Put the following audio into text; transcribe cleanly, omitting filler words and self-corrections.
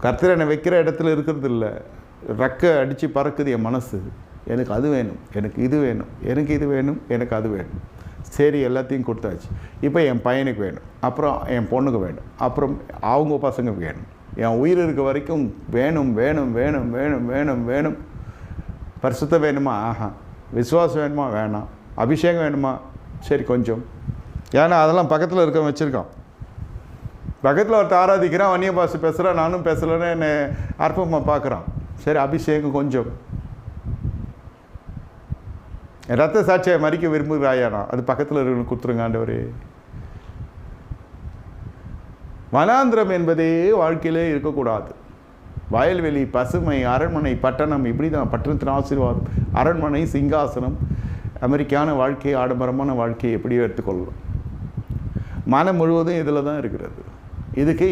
கர்த்தர் என்னை வைக்கிற இடத்துல இருக்கிறது இல்லை. ரெக்க அடித்து பறக்குது என் மனசு. எனக்கு அது வேணும், எனக்கு இது வேணும், எனக்கு இது வேணும், எனக்கு அது வேணும். சரி, எல்லாத்தையும் கொடுத்தாச்சு. இப்போ என் பையனுக்கு வேணும், அப்புறம் என் பொண்ணுக்கு வேணும், அப்புறம் அவங்க பசங்க வேணும். என் உயிர் இருக்க வரைக்கும் வேணும் வேணும் வேணும் வேணும் வேணும் வேணும். பரிசுத்தம் வேணுமா? ஆஹா. விசுவாசம் வேணுமா? வேணாம். அபிஷேகம் வேணுமா? சரி கொஞ்சம். ஏன்னா அதெல்லாம் பக்கத்தில் இருக்க வச்சுருக்கான். பக்கத்தில் ஒருத்தர் ஆராதிக்கிறான், அந்நிய பாஷை பேசுகிறான், நானும் பேசலைன்னு என்னை அற்பமாக பார்க்குறான். சரி, அபிஷேகம் கொஞ்சம். ரத்த சாட்சியை மறிக்க விரும்புகிறாயானா அது பக்கத்தில் இருக்கிறவங்க கொடுத்துருங்க ஆண்டவரே. வனாந்திரம் என்பதே வாழ்க்கையிலே இருக்கக்கூடாது. வயல்வெளி, பசுமை, அரண்மனை, பட்டணம், இப்படி தான் பட்டணத்தின் ஆசீர்வாதம். அரண்மனை, சிங்காசனம், அமெரிக்கான வாழ்க்கை, ஆடம்பரமான வாழ்க்கையை எப்படியோ எடுத்துக்கொள்ளலாம். மனம் முழுவதும் இதில் தான் இருக்கிறது. இதுக்கு